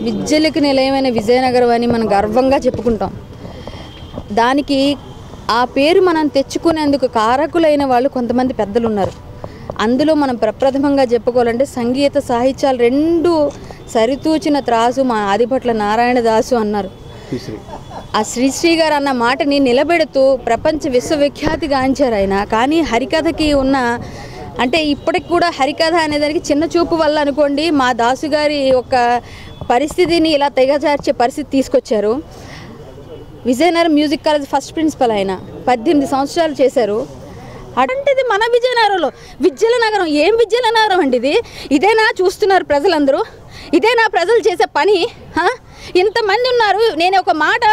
విద్యలకు నిలయమైన విజయనగరం అని మనం గర్వంగా చెప్పుకుంటాం. దానికి ఆ పేరు మనం తెచ్చుకునేందుకు కారకులైన వాళ్ళు కొంతమంది పెద్దలు ఉన్నారు. అందులో మనం ప్రప్రథమంగా చెప్పుకోవాలంటే సంగీత సాహిత్యాలు రెండు సరితూచిన త్రాసు మా ఆదిభట్ల నారాయణదాసు అన్నారు. ఆ శ్రీశ్రీ గారు అన్న మాటని నిలబెడుతూ ప్రపంచ విశ్వవిఖ్యాతిగాంచారు ఆయన. కానీ హరికథకి ఉన్న అంటే ఇప్పటికి కూడా హరికథ అనేదానికి చిన్న చూపు వల్ల అనుకోండి మా దాసు గారి ఒక పరిస్థితిని ఇలా తెగజార్చే పరిస్థితి తీసుకొచ్చారు. Vizianagaram music college first principal ఆయన 18 సంవత్సరాలు చేశారు. అటువంటిది మన విజయనగరంలో విద్యల నగరం. ఏం విద్యల నగరం అండి ఇది? ఇదేనా చూస్తున్నారు ప్రజలందరూ? ఇదేనా ప్రజలు చేసే పని? ఇంతమంది ఉన్నారు. నేను ఒక మాట,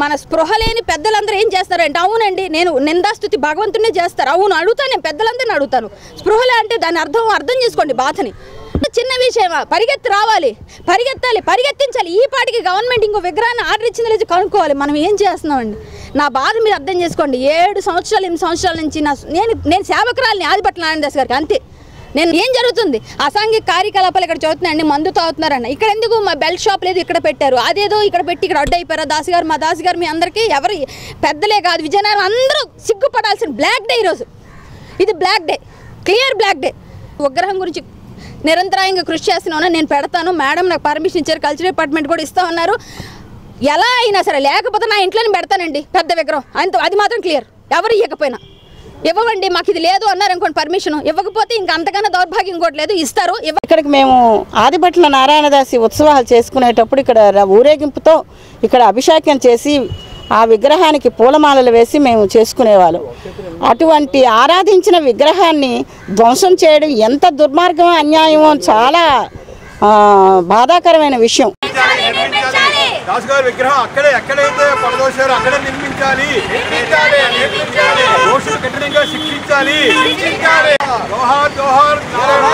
మన స్పృహ లేని పెద్దలందరూ ఏం చేస్తారంటే అవునండి నేను నిందాస్తుతి భగవంతునే చేస్తారు. అవును అడుగుతాను, నేను పెద్దలందరినీ అడుగుతాను. స్పృహలే అంటే దాని అర్థం చేసుకోండి బాధని. చిన్న విషయమా? పరిగెత్తి రావాలి, పరిగెత్తాలి, పరిగెత్తించాలి. ఈ పాటికి గవర్నమెంట్ ఇంకో విగ్రహాన్ని ఆర్డర్ ఇచ్చింది లేదు కనుక్కోవాలి. మనం ఏం చేస్తున్నామండి? నా బాధ మీరు అర్థం చేసుకోండి. 7 సంవత్సరాలు 8 సంవత్సరాల నుంచి నేను సేవకురాలిని ఆదిభట్ల నారాయణదాస్ గారికి. అంతే. నేను ఏం జరుగుతుంది? అసాంఘిక కార్యకలాపాలు ఇక్కడ చదువుతున్నాయండి, మందు తాగుతున్నారన్న. ఇక్కడ ఎందుకు మా బెల్ట్ షాప్ లేదు ఇక్కడ పెట్టారు, అదేదో ఇక్కడ పెట్టి ఇక్కడ అడ్డు అయిపోయారు. దాసు గారు, మా దాసు గారు మీ అందరికీ ఎవరు పెద్దలే కాదు విజయనగరం అందరూ సిగ్గుపడాల్సిన బ్లాక్ డే ఈరోజు. ఇది black day, clear black day. విగ్రహం గురించి నిరంతరాయంగా కృషి చేస్తున్నాను. నేను పెడతాను, మేడం నాకు పర్మిషన్ ఇచ్చారు, కల్చర్ డిపార్ట్మెంట్ కూడా ఇస్తా ఉన్నారు. ఎలా అయినా సరే లేకపోతే నా ఇంట్లోనే పెడతానండి పెద్ద విగ్రహం. అది మాత్రం క్లియర్. ఎవరు ఇవ్వకపోయినా ఇవ్వండి, మాకు ఇది లేదు అన్నారు అనుకోండి పర్మిషన్. ఇవ్వకపోతే ఇంకా అంతకన్నా దౌర్భాగ్యం ఇంకోటి లేదు, ఇస్తారు. ఇక్కడికి మేము ఆదిభట్ల నారాయణదాసి ఉత్సవాలు చేసుకునేటప్పుడు ఇక్కడ ఊరేగింపుతో ఇక్కడ అభిషేకం చేసి ఆ విగ్రహానికి పూలమాలలు వేసి మేము చేసుకునేవాళ్ళం. అటువంటి ఆరాధించిన విగ్రహాన్ని ధ్వంసం చేయడం ఎంత దుర్మార్గం, అన్యాయమో చాలా బాధాకరమైన విషయం. దాసు గారి విగ్రహం ఎక్కడైతే పడదోశారో అక్కడే నిర్మించాలి, దోషులు కఠినంగా శిక్షించాలి. జోహార్ జోహార్ నారాయణ.